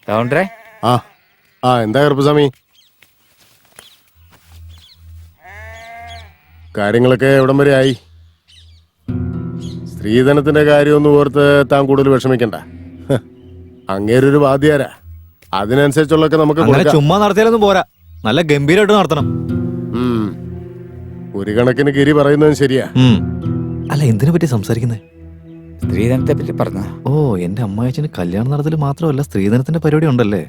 കൗണ്ടറേ ആ ആ എന്താ കറുപ്പസ്വാമി, കാര്യങ്ങളൊക്കെ എവിടം വരെ ആയി? സ്ത്രീധനത്തിന്റെ കാര്യമൊന്നും ഓർത്ത് താൻ കൂടുതൽ വിഷമിക്കണ്ട. അങ്ങേരൊരു വാദ്യാരാ, അതിനനുസരിച്ചുള്ളൊക്കെ നമുക്ക് കൊടുക്കാം. ചുമ്മാ നടത്തിയാലൊന്നും പോരാ, നല്ല ഗംഭീരമായിട്ട് നടത്തണം. ഒരു കണക്കിന് ഗിരി പറയുന്നതും ശരിയാ. അല്ല, എന്തിനെ പറ്റി സംസാരിക്കുന്നേ? സ്ത്രീധനത്തെ പറ്റി പറഞ്ഞ. ഓ, എന്റെ അമ്മായച്ചന് കല്യാണം നടത്തൽ മാത്രമല്ല സ്ത്രീധനത്തിന്റെ പരിപാടി ഉണ്ടല്ലേ.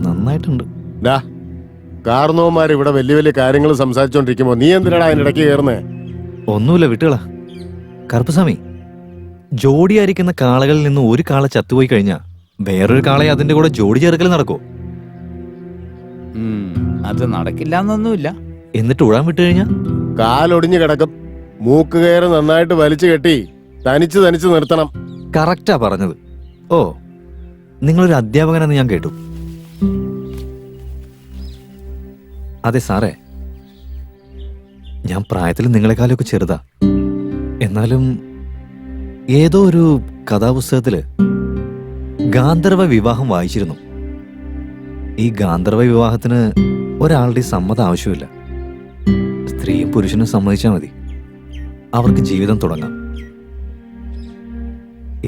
നന്നായിട്ടുണ്ട്. കാർന്നോമാർ ഇവിടെ വലിയ വലിയ കാര്യങ്ങൾ സംസാരിച്ചോണ്ടിരിക്കുമ്പോ നീ എന്തിനാണ് അതിനിടയ്ക്ക് കയറുന്നേ? ഒന്നുമില്ല, വിട്ടുകളാ. കറുപ്പസ്വാമി, ജോഡിയായിരിക്കുന്ന കാളകളിൽ നിന്ന് ഒരു കാള ചത്തുപോയി കഴിഞ്ഞാ വേറൊരു കാളയെ അതിന്റെ കൂടെ ജോഡി ചേർക്കൽ നടക്കോ? അത് നടക്കില്ല എന്നൊന്നുമില്ല. എന്നിട്ട് ഉഴാൻ വിട്ടു കഴിഞ്ഞാ കാലൊടിഞ്ഞു കിടക്കും. മൂക്ക് കയറ് നന്നായിട്ട് വലിച്ചു കെട്ടി തനിച്ച് തനിച്ച് നിർത്തണം. കറക്റ്റാ പറഞ്ഞത്. ഓ, നിങ്ങളൊരു അധ്യാപകനെന്ന് ഞാൻ കേട്ടു. അതെ സാറേ, ഞാൻ പ്രായത്തിൽ നിങ്ങളെക്കാളൊക്കെ ചെറുതാ. എന്നാലും ഏതോ ഒരു കഥാപുസ്തകത്തില് ഗാന്ധർവ വിവാഹം വായിച്ചിരുന്നു. ഈ ഗാന്ധർവ വിവാഹത്തിന് ഒരാളുടെ സമ്മതം ആവശ്യമില്ല. സ്ത്രീയും പുരുഷനും സമ്മതിച്ചാൽ മതി, അവർക്ക് ജീവിതം തുടങ്ങാം.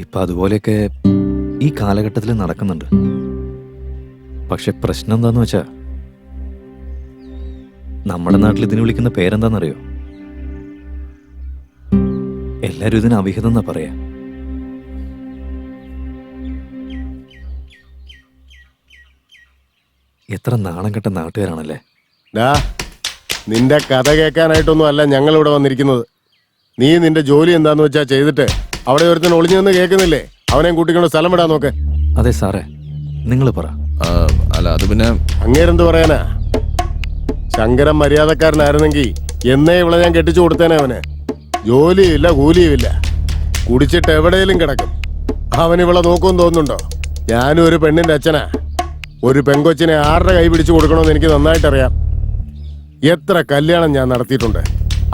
ഇപ്പൊ അതുപോലെയൊക്കെ ഈ കാലഘട്ടത്തിൽ നടക്കുന്നുണ്ട്. പക്ഷെ പ്രശ്നം എന്താന്ന് വെച്ചാ, നമ്മുടെ നാട്ടിൽ ഇതിന് വിളിക്കുന്ന പേരെന്താന്നറിയോ? എല്ലാരും ഇതിന് അവിഹിതം എന്നാ പറയാ. എത്ര നാണം കെട്ട നാട്ടുകാരാണല്ലേ. നിന്റെ കഥ കേൾക്കാനായിട്ടൊന്നും അല്ല ഞങ്ങൾ ഇവിടെ വന്നിരിക്കുന്നത്. നീ നിന്റെ ജോലി എന്താന്ന് വെച്ചാ ചെയ്തിട്ട് അവിടെ ഒരുത്തൻ ഒളിഞ്ഞു നിന്ന് കേൾക്കുന്നില്ലേ, അവനെയും കൂട്ടിക്കൊണ്ട് സ്ഥലം വിടാൻ നോക്ക്. അതെ സാറേ, നിങ്ങൾ പറ. അല്ല, അത് പിന്നെ അങ്ങേരെന്ത് പറയാനാ? ശങ്കരൻ മര്യാദക്കാരനായിരുന്നെങ്കിൽ എന്നേ ഇവിടെ ഞാൻ കെട്ടിച്ചു കൊടുത്തേനെ. അവന് ജോലിയില്ല, കൂലിയുമില്ല, കുടിച്ചിട്ട് എവിടെയെങ്കിലും കിടക്കും. അവൻ ഇവിടെ നോക്കുമെന്ന് തോന്നുന്നുണ്ടോ? ഞാനും ഒരു പെണ്ണിന്റെ അച്ഛനാ. ഒരു പെങ്കൊച്ചിനെ ആരുടെ കൈ പിടിച്ചു കൊടുക്കണമെന്ന് എനിക്ക് നന്നായിട്ടറിയാം. എത്ര കല്യാണം ഞാൻ നടത്തിയിട്ടുണ്ട്.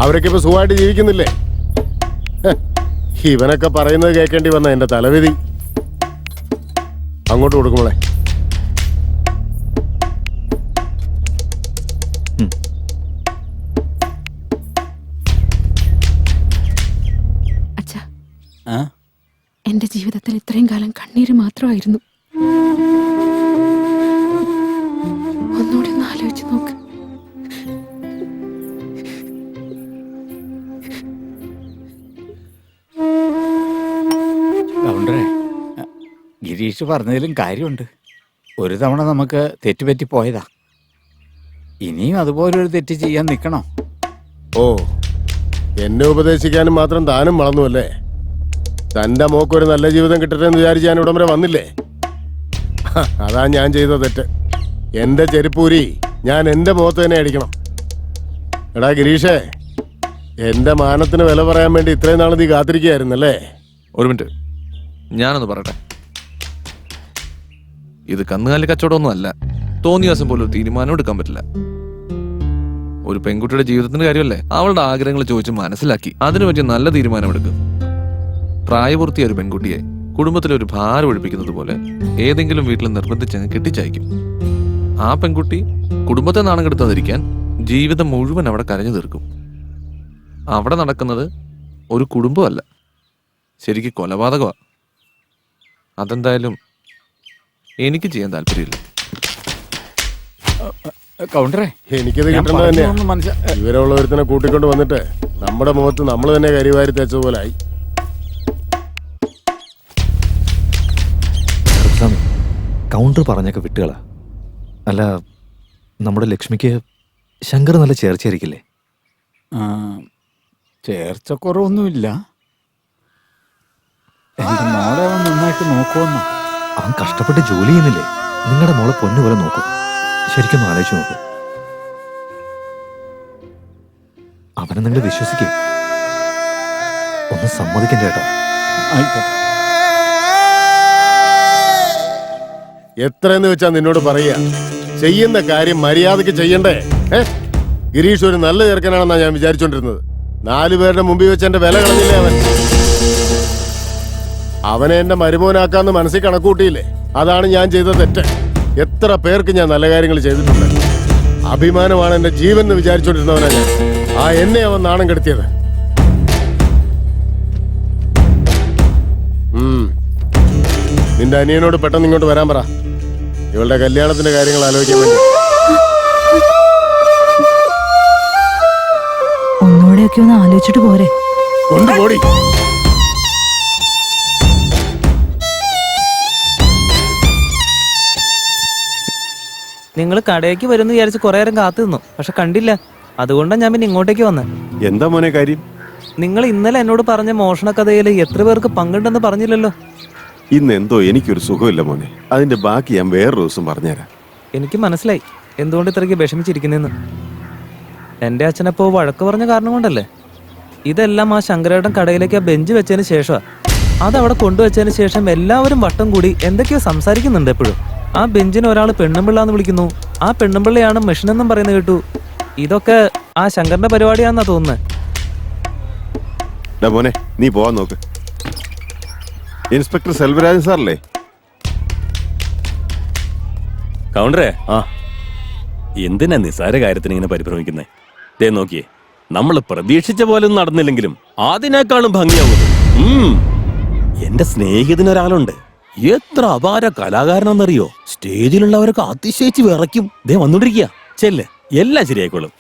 അവരൊക്കെ ഇപ്പൊ സുഖമായിട്ട് ജീവിക്കുന്നില്ലേ? ഇവനൊക്കെ പറയുന്നത് കേൾക്കേണ്ടി വന്ന എന്റെ തലവിധി. അങ്ങോട്ട് കൊടുക്കുമ്പോളെ. അച്ഛാ, എന്റെ ജീവിതത്തിൽ ഇത്രയും കാലം കണ്ണീര് മാത്രമായിരുന്നു. ഒന്നുകൂടി ഒന്ന് ആലോചിച്ച് നോക്ക്. കൗണ്ടറേ, ഗിരീഷ് പറഞ്ഞതിലും കാര്യമുണ്ട്. ഒരു തവണ നമുക്ക് തെറ്റുപറ്റി പോയതാ. ഇനിയും അതുപോലൊരു തെറ്റ് ചെയ്യാൻ നിൽക്കണോ? ഓ, എന്നെ ഉപദേശിക്കാനും മാത്രം താനും വളർന്നുവല്ലേ. തന്റെ മോക്കൊരു നല്ല ജീവിതം കിട്ടട്ടെ എന്ന് വിചാരിച്ച് ഞാൻ ഇവിടം വരെ വന്നില്ലേ? അതാ ഞാൻ ചെയ്ത തെറ്റ്. എന്റെ ചെരുപ്പൂരി ഞാൻ എന്റെ മുഖത്ത് തന്നെ അടിക്കണം. എടാ ഗിരീഷേ, എന്റെ മാനത്തിന് വില പറയാൻ വേണ്ടി ഇത്രയും നാൾ നീ കാത്തിരിക്കുകയായിരുന്നല്ലേ? ഒരു മിനിറ്റ്, ഞാനൊന്ന് പറയട്ടെ. ഇത് കന്നുകാലി കച്ചവടമൊന്നും അല്ല. തോന്നിയ ദിവസം പോലും ഒരു തീരുമാനം എടുക്കാൻ പറ്റില്ല. ഒരു പെൺകുട്ടിയുടെ ജീവിതത്തിന്റെ കാര്യമല്ലേ, അവളുടെ ആഗ്രഹങ്ങൾ ചോദിച്ച് മനസ്സിലാക്കി അതിനു പറ്റിയ നല്ല തീരുമാനമെടുക്കും. പ്രായപൂർത്തിയായ ഒരു പെൺകുട്ടിയെ കുടുംബത്തിലെ ഒരു ഭാരം ഒഴിപ്പിക്കുന്നത് പോലെ ഏതെങ്കിലും വീട്ടിൽ നിർബന്ധിച്ചങ്ങ് കെട്ടിച്ചയക്കും. ആ പെൺകുട്ടി കുടുംബത്തെ നാണം കെടുത്താതിരിക്കാൻ ജീവിതം മുഴുവൻ അവിടെ കരഞ്ഞു തീർക്കും. അവിടെ നടക്കുന്നത് ഒരു കുടുംബമല്ല, ശരിക്കും കൊലപാതകമാണ്. അതെന്തായാലും എനിക്ക് ചെയ്യാൻ താല്പര്യമില്ല. കൗണ്ടറേ, എനിക്കിത് കിട്ടേണ്ടത് തന്നെയാ. ഇവരുള്ള ഒരുത്തിനെ കൂട്ടിക്കൊണ്ട് വന്നിട്ട് നമ്മുടെ മുഖത്ത് നമ്മൾ തന്നെ കരിവാരി തേച്ചതുപോലെ ആയി. കൗണ്ടർ പറഞ്ഞൊക്കെ വിട്ടുകളാ. അല്ല, നമ്മുടെ ലക്ഷ്മിക്ക് ശങ്കർ നല്ല ചേർച്ചയായിരിക്കില്ലേ? ചേർച്ചക്കുറവൊന്നുമില്ല. എന്റെ മോളെ അവൻ നന്നായിട്ട് നോക്കുമെന്നോ? അവൻ കഷ്ടപ്പെട്ട് ജോലി ചെയ്യുന്നില്ലേ? നിങ്ങളുടെ മോളെ പൊന്നുപോലെ നോക്കും. ശരിക്കും ആലോചിച്ച് നോക്ക്. അവനെ നിങ്ങൾ വിശ്വസിക്കേ. ഒന്ന് സമ്മതിക്കണ്ട ചേട്ടാ. ആയിക്കോട്ടെ. എത്രയെന്ന് വെച്ചാ നിന്നോട് പറയാ, ചെയ്യുന്ന കാര്യം മര്യാദക്ക് ചെയ്യണ്ടേ? ഗിരീഷ് ഒരു നല്ല ചെറുക്കനാണെന്നാ ഞാൻ വിചാരിച്ചോണ്ടിരുന്നത്. 4 പേരുടെ മുമ്പിൽ വെച്ച് എന്റെ വില കളഞ്ഞില്ലേ അവൻ? അവനെ എന്റെ മരുമോനാക്കാന്ന് മനസ്സിൽ കണക്കൂട്ടിയില്ലേ? അതാണ് ഞാൻ ചെയ്ത തെറ്റ്. എത്ര പേർക്ക് ഞാൻ നല്ല കാര്യങ്ങൾ ചെയ്തിട്ടുണ്ട്. അഭിമാനമാണ് എന്റെ ജീവൻ എന്ന് വിചാരിച്ചോണ്ടിരുന്നവനാ ഞാൻ. ആ എന്നെ അവൻ നാണം കെടുത്തിയത്. നിന്റെ അനിയനോട് പെട്ടെന്ന് ഇങ്ങോട്ട് വരാൻ പറ. ഇവളുടെ കല്യാണത്തിന്റെ കാര്യങ്ങൾ ആലോചിക്കാൻ വേണ്ടി. ഒന്നുകൂടെയൊക്കെ ഒന്ന് ആലോചിച്ചിട്ട് പോരെ. കൊണ്ടുപോടി. നിങ്ങൾ കടയ്ക്ക് വരുമെന്ന് വിചാരിച്ച് കുറെ നേരം കാത്തു നിന്നു, പക്ഷെ കണ്ടില്ല. അതുകൊണ്ടാണ് ഞാൻ പിന്നെ ഇങ്ങോട്ടേക്ക് വന്നത്. എന്താ മോനെ കാര്യം? നിങ്ങൾ ഇന്നലെ എന്നോട് പറഞ്ഞ മോഷണ കഥയിൽ എത്ര പേർക്ക് പങ്കുണ്ടെന്ന് പറഞ്ഞില്ലല്ലോ. ഇന്ന് എന്തോ എനിക്കൊരു സുഖമില്ല മോനെ. അതിന്റെ ബാക്കി ഞാൻ വേറൊരു ദിവസം പറഞ്ഞുതരാം. എനിക്ക് മനസ്സിലായി എന്തുകൊണ്ട് ഇത്രയ്ക്ക് വിഷമിച്ചിരിക്കുന്നെന്ന്. എൻ്റെ അച്ഛനപ്പോ വഴക്ക് പറഞ്ഞ കാരണം കൊണ്ടല്ലേ. ഇതെല്ലാം ആ ശങ്കരേട്ടൻ കടയിലേക്ക് ആ ബെഞ്ച് വെച്ചതിന് ശേഷമാണ്. അതവിടെ കൊണ്ടുവച്ചതിന് ശേഷം എല്ലാവരും വട്ടം കൂടി എന്തൊക്കെയോ സംസാരിക്കുന്നുണ്ട് എപ്പോഴും. ആ ബെഞ്ചിന് ഒരാൾ പെണ്ണുമ്പിള്ളാന്ന് വിളിക്കുന്നു. ആ പെണ്ണുമ്പിള്ളയാണ് മെഷീനെന്നും പറയുന്നത് കേട്ടു. ഇതൊക്കെ ആ ശങ്കറിന്റെ പരിപാടിയാണെന്നാ തോന്നുന്നത്. മോനെ നീ പോവാൻ നോക്ക്. ഇൻസ്പെക്ടർ സെൽവരാജൻ സാറല്ലേ? കൗണ്ടറേ, എന്തിനാ നിസാര കാര്യത്തിന് ഇങ്ങനെ പരിഭ്രമിക്കുന്നേ? ദേ നോക്കിയേ, നമ്മൾ പ്രതീക്ഷിച്ച പോലെ ഒന്നും നടന്നില്ലെങ്കിലും അതിനേക്കാളും ഭംഗിയാവുന്നു. എന്റെ സ്നേഹിതനൊരാളുണ്ട്, എത്ര അപാര കലാകാരനെന്നറിയോ? സ്റ്റേജിലുള്ളവരൊക്കെ അതിശയിച്ച് വിറയ്ക്കും. ദേ വന്നോണ്ടിരിക്കുക. ചെല്ല്, എല്ലാം ശരിയായിക്കോളും.